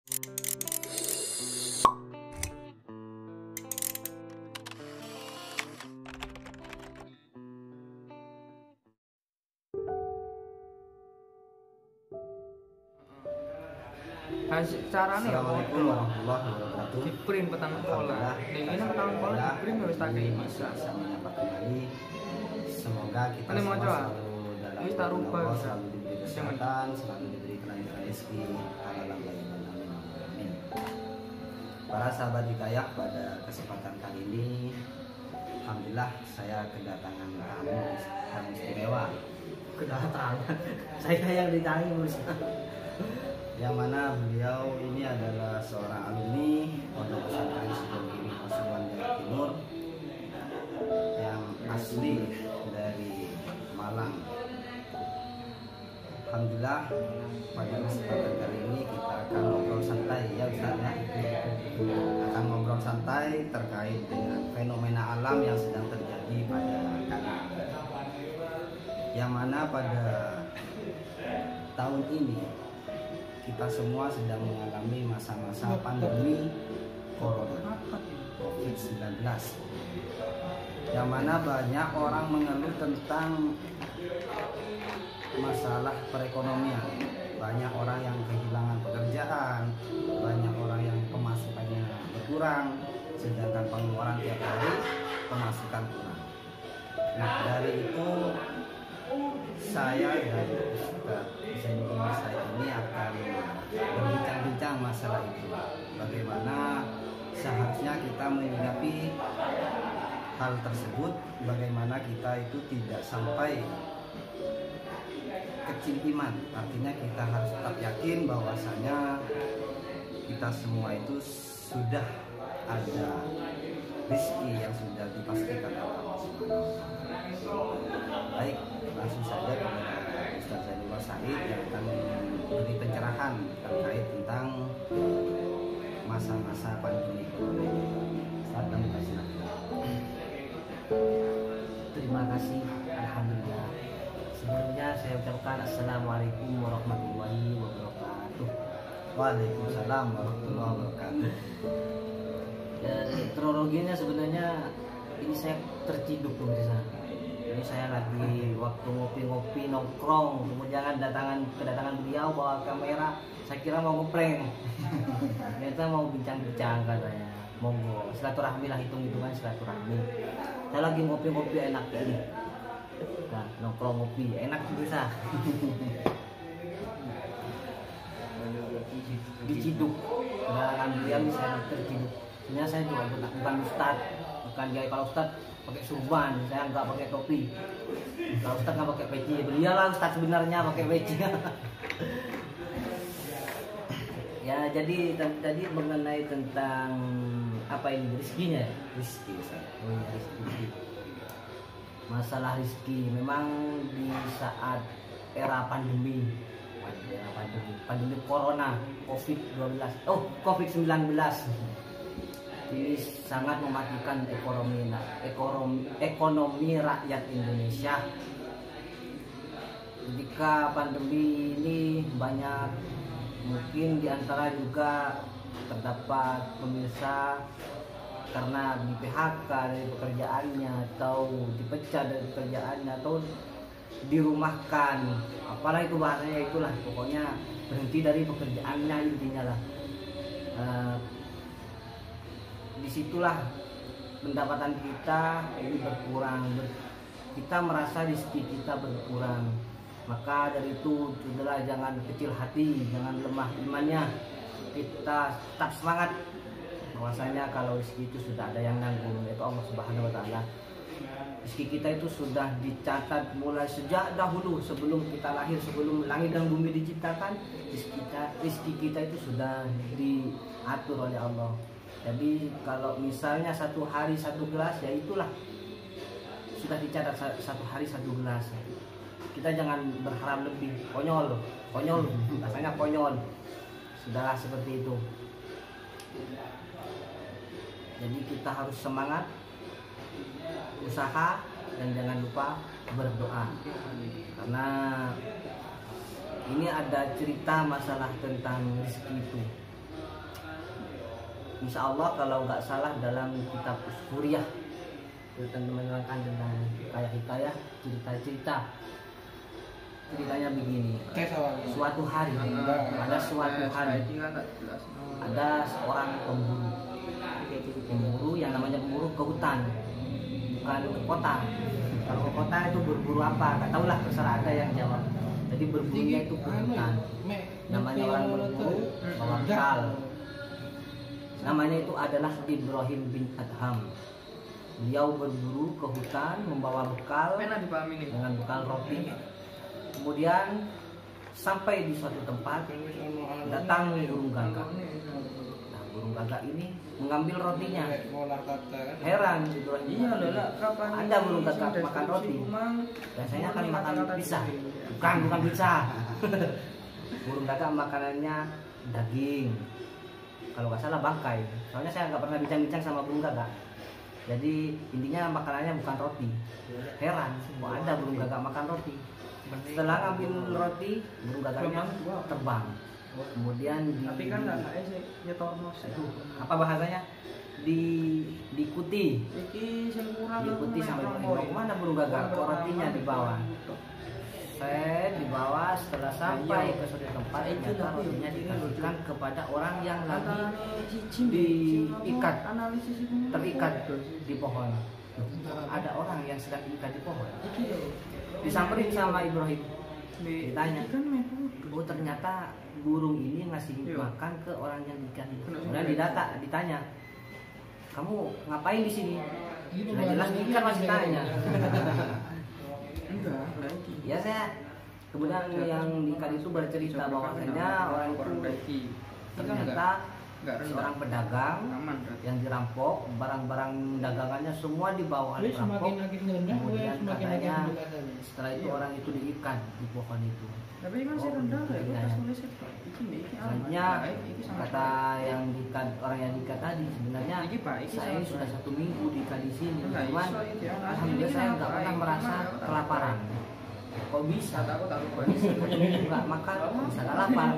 Carane ya Assalamualaikum warahmatullahi wabarakatuh. diprint petang pola. Ini petang pola diprint wis tak kei bisa. Menyapa kembali. Semoga kita Ini mau semua coba? selalu dalam Ini tak rubah, Allah, bisa. selalu diberi kesehatan, selalu diberi kelancaran rezeki, halal tayyiban, amin. Para sahabat hidayah, pada kesempatan kali ini alhamdulillah saya kedatangan tamu istimewa. Kedatangan saya yang ditanya Yang mana beliau ini adalah seorang alumni Pondok Pesantren Sugeng Pasuruan Jawa Timur yang asli dari Malang. Alhamdulillah pada kesempatan kali ini kita akan ngobrol santai ya Ustaz ya. Akan ngobrol santai terkait dengan fenomena alam yang sedang terjadi pada kali ini. Yang mana pada tahun ini kita semua sedang mengalami masa-masa pandemi Corona COVID-19, yang mana banyak orang mengeluh tentang masalah perekonomian. Banyak orang yang kehilangan pekerjaan, banyak orang yang pemasukannya berkurang, sedangkan pengeluaran tiap hari pemasukan kurang. Nah, dari itu saya dan Ustaz saya ini akan berbincang-bincang masalah itu. Bagaimana seharusnya kita menyikapi hal tersebut, bagaimana kita itu tidak sampai kecil iman. Artinya kita harus tetap yakin bahwasanya kita semua itu sudah ada rezeki yang sudah dipastikan oleh Allah Subhanahu wa Ta'ala. Baik, langsung saja kepada Ustaz Zainul Said yang akan memberi pencerahan terkait tentang masa-masa pandemi Corona. Ustaz, kami persilakan. Terima kasih, alhamdulillah. Sebelumnya saya ucapkan assalamualaikum warahmatullahi wabarakatuh. Waalaikumsalam warahmatullahi wabarakatuh. Dan kronologinya sebenarnya ini saya terciduk pemirsa. Ini saya lagi waktu ngopi-ngopi nongkrong, kemudian kedatangan beliau bawa kamera. Saya kira mau ngeprank. Ternyata mau bincang-bincang katanya. Monggo, silaturahmi lah, hitung-hitungan silaturahmi. Saya lagi ngopi-ngopi enak ini. Nah, nongkrong ngopi enak bisa. Diciduk. Dan beliau saya terciduk. Sebenarnya saya juga bukan ustad, bukan kiai. Kalau ustad pakai surban, saya nggak pakai topi. Kalau ustad nggak pakai peci, beliau lah ustad sebenarnya pakai peci. Ya, jadi tadi mengenai tentang apa ini rezekinya, rezeki saya. Oh ya, rezeki. Masalah rezeki memang di saat era pandemi Corona COVID-19, COVID-19 ini sangat mematikan ekonomi rakyat Indonesia. Ketika pandemi ini banyak, mungkin diantara juga terdapat pemirsa karena di PHK dari pekerjaannya, atau dipecat dari pekerjaannya, atau dirumahkan, apalah itu bahasanya, itulah pokoknya berhenti dari pekerjaannya intinya lah. Disitulah pendapatan kita ini berkurang, kita merasa rezeki kita berkurang. Maka dari itu sudahlah, jangan kecil hati, jangan lemah imannya, kita tetap semangat bahwasanya kalau rezeki itu sudah ada yang nanggung, yaitu Allah Subhanahu wa Ta'ala. Rezeki kita itu sudah dicatat mulai sejak dahulu, sebelum kita lahir, sebelum langit dan bumi diciptakan. Rezeki kita itu sudah diatur oleh Allah. Jadi kalau misalnya satu hari satu gelas, ya itulah sudah dicatat satu hari satu gelas. Kita jangan berharap lebih, konyol, rasanya konyol. Sudahlah seperti itu. Jadi kita harus semangat, usaha, dan jangan lupa berdoa. Karena ini ada cerita masalah tentang rezeki itu. Insya Allah kalau nggak salah dalam kitab Suriah menerangkan tentang hikayah cerita-cerita. Ceritanya begini, suatu hari ada seorang pemburu yang namanya pemburu ke hutan, bukan ke kota. Kalau ke kota itu berburu apa? Tak tahulah, terserah ada yang jawab. Jadi berburunya itu ke hutan. Namanya orang berburu bawa bekal. Namanya itu adalah Ibrahim bin Adham. Beliau berburu ke hutan membawa bekal dengan bekal roti. Kemudian sampai di suatu tempat datang burung gagak. Nah, burung gagak ini mengambil rotinya. Heran Ibrahim. Ada burung gagak makan roti. Biasanya kan makan pizza. Bukan pizza. Burung gagak makanannya daging. Kalau nggak salah bangkai. Soalnya saya nggak pernah bincang-bincang sama burung gagak. Jadi intinya makanannya bukan roti. Heran, kok ada burung gagak makan roti. Setelah ngambil roti, burung gagaknya terbang. Kemudian apa bahasanya? Diikuti sampai ke mana burung gagak, kok rotinya di bawah. Saya dibawa, setelah sampai ke suatu tempat, ternyata rotinya dikasihkan kepada orang yang lagi terikat di pohon. Ada orang yang sedang diikat di pohon. Disamperin sama Ibrahim, ditanya, oh ternyata burung ini ngasih makan ke orang yang diikat. Kemudian ditanya, kamu ngapain di sini? Sudah jelas ikan masih tanya. Ya saya kemudian yang diikat itu bercerita bahwasanya orang itu ternyata seorang pedagang yang dirampok, barang-barang dagangannya semua dibawa oleh perampok. Kemudian katanya setelah itu orang itu diikat di pohon itu. Sebenarnya kata yang diikat, orang yang diikat tadi, sebenarnya saya ini sudah 1 minggu diikat di sini, cuman alhamdulillah saya nggak pernah merasa kelaparan. Kok bisa? Nggak makan, bisa nggak lapar.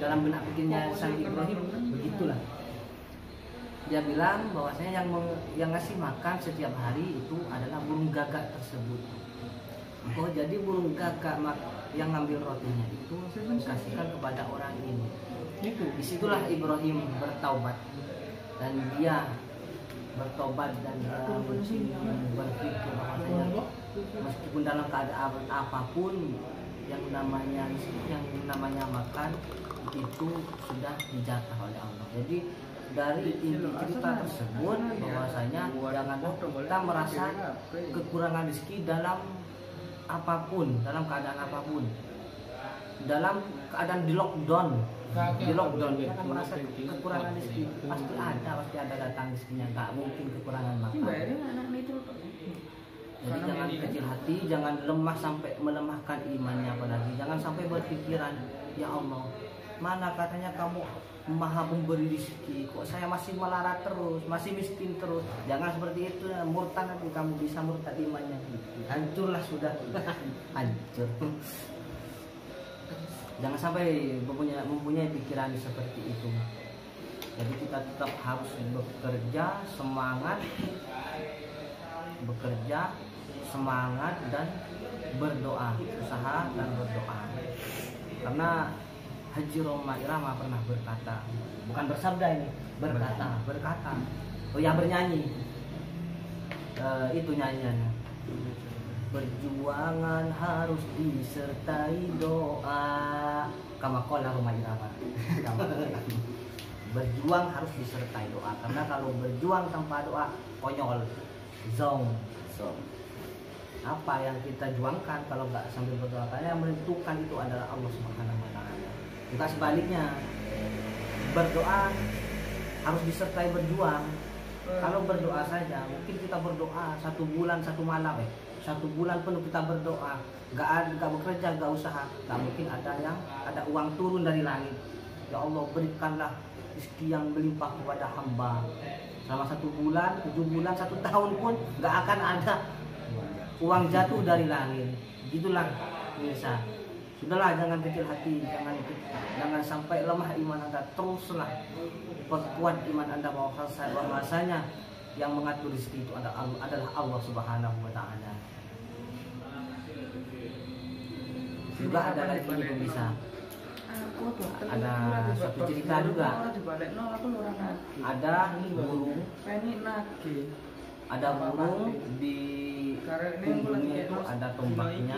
Dalam benak pikirnya sang Ibrahim begitulah. Dia bilang bahwasanya yang ngasih makan setiap hari itu adalah burung gagak tersebut. Oh jadi burung gagak yang ngambil rotinya itu dikasihkan kepada orang ini. Disitulah Ibrahim bertaubat, dan dia bertobat dan berpikir bahwasanya meskipun dalam keadaan apapun yang namanya makan itu sudah dijatah oleh Allah. Jadi dari inti cerita tersebut bahwasanya janganlah kita merasa kekurangan rezeki dalam apapun, dalam keadaan apapun. Dalam keadaan di lockdown kita kan merasa kekurangan rezeki, pasti ada datang rezekinya, nggak mungkin kekurangan makan. Jadi jangan kecil hati, jangan lemah sampai melemahkan imannya, apalagi jangan sampai berpikiran, ya Allah, mana katanya kamu maha pemberi rezeki, kok saya masih melarat terus, masih miskin terus. Jangan seperti itu, murtad nanti kamu bisa murtad imannya, hancurlah sudah. Hancur. Jangan sampai mempunyai pikiran seperti itu. Jadi kita tetap harus bekerja semangat dan berdoa, usaha dan berdoa. Karena Haji Roma Irama pernah berkata, bukan bersabda ini, berkata. Oh ya, bernyanyi. Itu nyanyiannya. Perjuangan harus disertai doa. Kama qala Roma Irama. Berjuang harus disertai doa, karena kalau berjuang tanpa doa konyol, zong. Apa yang kita juangkan kalau nggak sambil berdoa, karena yang menentukan itu adalah Allah Subhanahu wa Ta'ala. Juga sebaliknya, berdoa harus disertai berjuang. Kalau berdoa saja, mungkin kita berdoa 1 bulan 1 malam, 1 bulan penuh kita berdoa, nggak bekerja, nggak usaha, nggak mungkin ada uang turun dari langit. Ya Allah, berikanlah rezeki yang melimpah kepada hamba. Selama 1 bulan, 7 bulan, 1 tahun pun nggak akan ada uang jatuh dari langit. Gitulah bisa. Sudahlah, jangan kecil hati, jangan sampai lemah iman Anda. Teruslah perkuat iman Anda bahwasanya yang mengatur rezeki itu adalah Allah Subhanahu wa taala. Juga ada lagi yang bisa. Ada satu cerita juga. Ada burung di punggungnya itu ada tombaknya.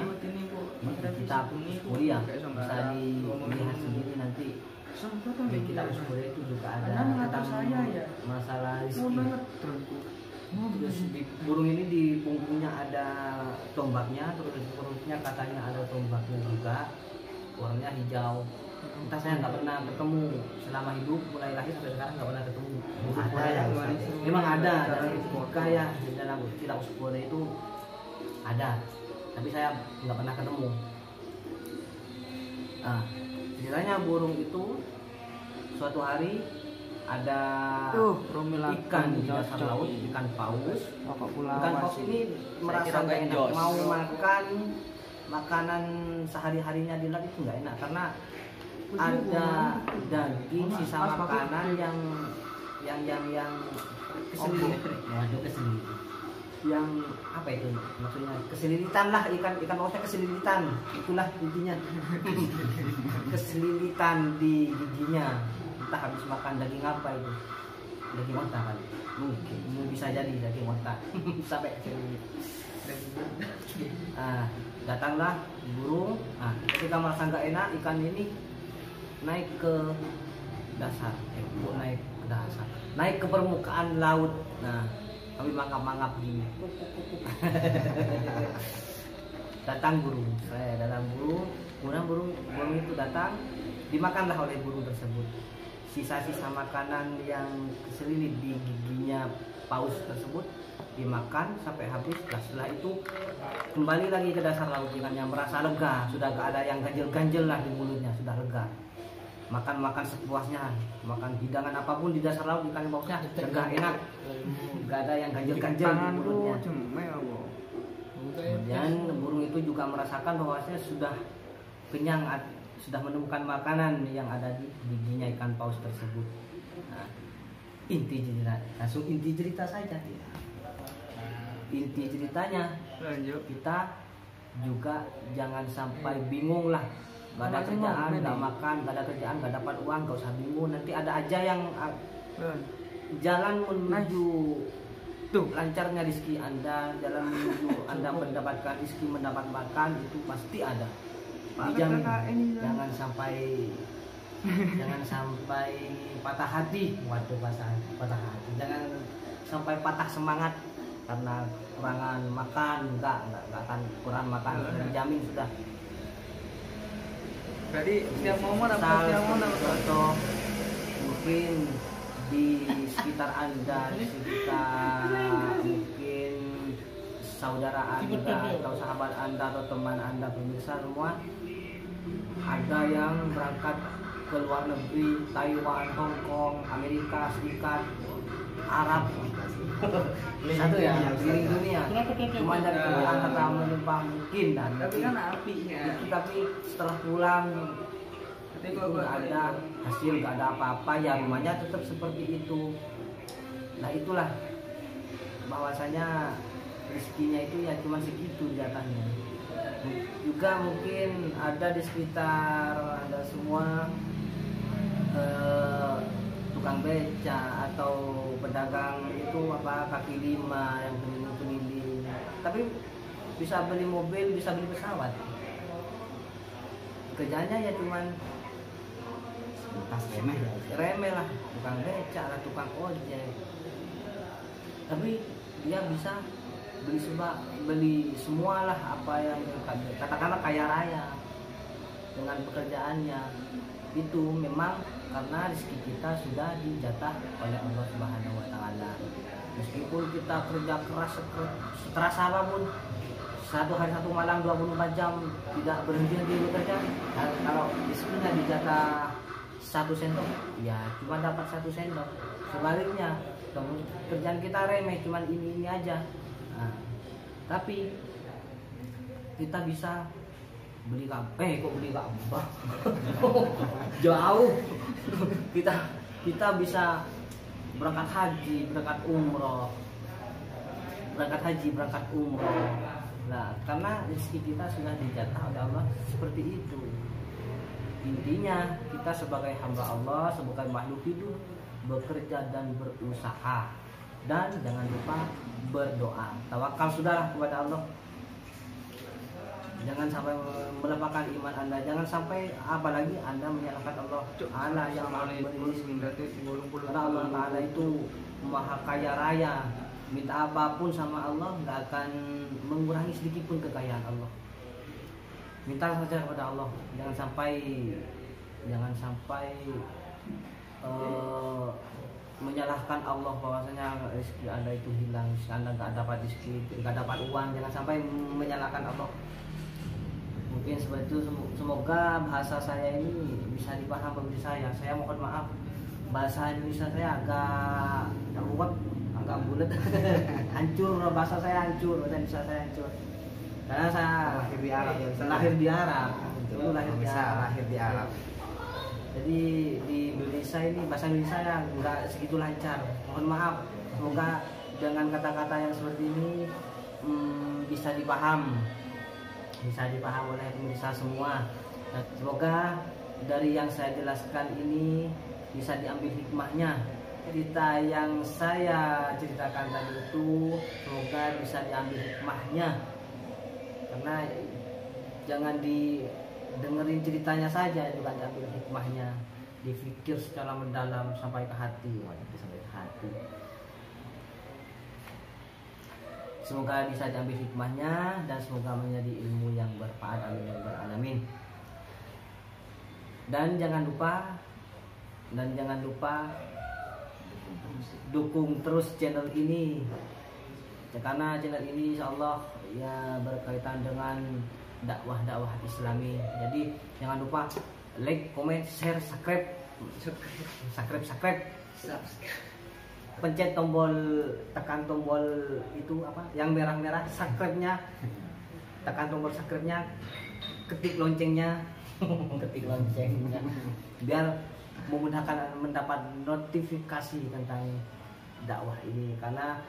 Kita kuliah bisa dilihat sendiri nanti. Di kitab Ushuri itu juga ada tentang masalah rezeki. Terus di burung ini di punggungnya ada tombaknya, terus di perutnya katanya ada tombaknya juga, warnanya hijau. Entah, saya nggak pernah ketemu selama hidup, mulai lahir sampai sekarang nggak pernah ketemu. Ada yang memang ada dari kaya di dalam kitab Ushuri itu ada, tapi saya nggak pernah ketemu. Nah, ceritanya burung itu suatu hari ada ikan di dasar laut, ikan paus. Ikan paus ini merasa nggak enak, mau makan makanan sehari-harinya di laut itu nggak enak karena ada daging sisa makanan yang keselilitan. Yang apa itu maksudnya, keselilitan lah, ikan pausnya keselilitan, itulah intinya. Keselilitan di giginya, entah habis makan daging apa itu, daging onta kali, mungkin bisa jadi daging onta. Sampai keselilit. Datanglah burung. Ketika merasa nggak enak, ikan ini naik ke dasar, naik ke permukaan laut. Kami mangap-mangap gini. Datang burung, saya dalam burung, kemudian burung itu datang, dimakanlah oleh burung tersebut. Sisa-sisa makanan yang keselilit di giginya paus tersebut dimakan sampai habis. Setelah itu kembali lagi ke dasar laut, ikannya merasa lega, sudah gak ada yang ganjel-ganjel lah di mulutnya, sudah lega. Makan sepuasnya, makan hidangan apapun di dasar laut, ikan pausnya lega, enak, gak ada yang ganjel-ganjel di mulutnya. Kemudian burung itu juga merasakan bahwasanya sudah kenyang, sudah menemukan makanan yang ada di giginya ikan paus tersebut. Inti cerita saja. Inti ceritanya, kita juga jangan sampai bingung lah. Gak ada kerjaan, gak makan, gak ada kerjaan, gak dapat uang, gak usah bingung. Nanti ada aja yang jalan menuju lancarnya rezeki Anda, jalan menuju Anda mendapatkan rezeki, mendapat makan, itu pasti ada. Dijamin. Jangan sampai patah hati. Waduh, patah hati. Jangan sampai patah semangat karena kurangan makan, enggak akan kurang makan, dijamin sudah. Berarti setiap momen contoh mungkin di sekitar Anda, mungkin saudara Anda atau sahabat Anda atau teman Anda, pemirsa semua, ada yang berangkat ke luar negeri, Taiwan, Hong Kong, Amerika Serikat, Arab, satu ya, keliling dunia. Cuma dari kerjaan kata menumpang mungkin, dan tapi kan apinya. Tapi setelah pulang itu nggak ada hasil, nggak ada apa-apa, ya rumahnya tetap seperti itu. Nah itulah bahwasanya rezekinya itu ya cuma segitu jatahnya. Juga mungkin ada di sekitar Anda semua tukang beca atau pedagang itu kaki lima yang keliling-keliling, tapi bisa beli mobil, bisa beli pesawat. Kerjanya ya cuman remeh lah, tukang beca lah, tukang ojek. Tapi dia bisa beli semua lah apa yang katakanlah kaya raya dengan pekerjaannya. Itu memang karena rezeki kita sudah dijatah oleh Allah Subhanahu wa taala. Meskipun kita kerja keras sekeras apapun, satu hari satu malam 24 jam tidak berhenti bekerja, kalau rezekinya dijatah 1 sendok, ya cuma dapat 1 sendok. Sebaliknya kerjaan kita remeh, cuma ini aja. Tapi kita bisa beli Ka'bah, kok beli Ka'bah? Jauh. Kita bisa berangkat haji, berangkat umroh. Nah, karena rezeki kita sudah dijatah oleh Allah seperti itu. Intinya kita sebagai hamba Allah, sebagai makhluk hidup, bekerja dan berusaha, dan jangan lupa berdoa. Tawakal sudah kepada Allah. Jangan sampai melupakan iman Anda. Jangan sampai apalagi Anda menyalahkan Allah. Allah yang maha karena Allah Ta'ala itu maha kaya raya. Minta apapun sama Allah nggak akan mengurangi sedikit pun kekayaan Allah. Minta saja kepada Allah. Jangan sampai menyalahkan Allah bahwasanya rezeki Anda itu hilang, Anda nggak dapat rezeki, nggak dapat uang. Jangan sampai menyalahkan Allah. Mungkin seperti itu. Semoga bahasa saya ini bisa dipaham pemirsa saya. Saya mohon maaf bahasa Indonesia saya agak ruwet, agak bulat, hancur bahasa saya, hancur bahasa Indonesia saya hancur. Karena saya lahir di Arab ya. Lahir di Arab. Dulu lahir di Arab. Jadi di Indonesia ini bahasa Indonesia ya nggak segitu lancar. Mohon maaf. Semoga dengan kata-kata yang seperti ini bisa dipaham oleh pemirsa semua. Dan semoga dari yang saya jelaskan ini bisa diambil hikmahnya. Cerita yang saya ceritakan tadi itu semoga bisa diambil hikmahnya. Karena jangan didengerin ceritanya saja, juga diambil hikmahnya, dipikir secara mendalam sampai ke hati, Semoga bisa diambil hikmahnya dan semoga menjadi ilmu yang bermanfaat. Amin ya rabbal alamin. Dan jangan lupa dukung terus channel ini. Karena channel ini insyaallah ya berkaitan dengan dakwah Islami. Jadi jangan lupa like, comment, share, subscribe. Pencet tekan tombol itu apa? Yang merah-merah, subscribe-nya. Tekan tombol subscribe-nya, ketik loncengnya. Biar memudahkan mendapat notifikasi tentang dakwah ini. Karena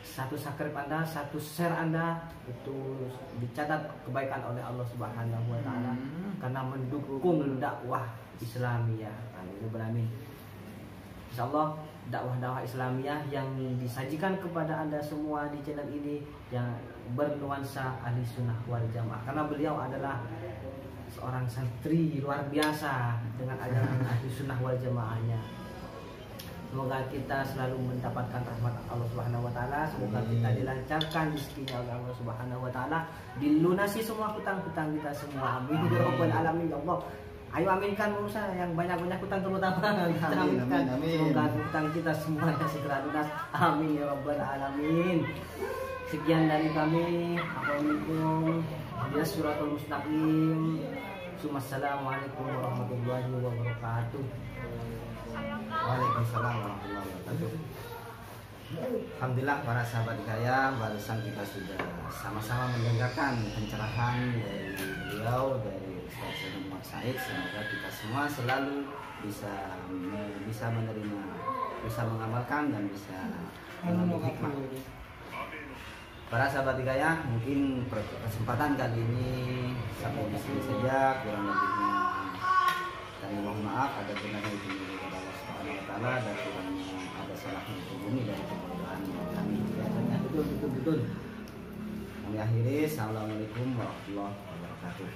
satu subscribe Anda, satu share Anda itu dicatat kebaikan oleh Allah Subhanahu wa taala karena mendukung dakwah Islamiyah. Amin. Insyaallah dakwah Islamiyah yang disajikan kepada Anda semua di channel ini yang bernuansa ahli sunnah wal jamaah, karena beliau adalah seorang santri luar biasa dengan ajaran ahli sunnah wal jamaahnya. Semoga kita selalu mendapatkan rahmat Allah Subhanahu wa taala. Semoga kita dilancarkan rezekinya oleh Allah Subhanahu wa taala, dilunasi semua hutang-hutang kita semua. Amin ya rabbal alamin ya Allah. Ayo aminkan Musa yang banyak-banyak hutang terutama. Amin. Semoga hutang kita semuanya segera lunas. Amin ya rabbal alamin. Sekian dari kami. Assalamualaikum. Suratul Mustaqim. Assalamualaikum warahmatullahi wabarakatuh. Waalaikumsalam warahmatullahi wabarakatuh. Alhamdulillah para sahabat kaya, barusan kita sudah sama-sama mendengarkan pencerahan dari beliau, dari Ustaz Muhammad Said. Semoga kita semua selalu bisa menerima, bisa mengamalkan dan bisa mengambil hikmah. Para sahabat kaya, mungkin kesempatan kali ini sampai di sini saja. Kurang lebihnya kami mohon maaf, ada benarnya itu kepada Allah Subhanahu wa taala dan kurangnya ada salahnya itu bumi dari kebodohan kami. Betul. Kami akhiri. Assalamualaikum warahmatullahi wabarakatuh.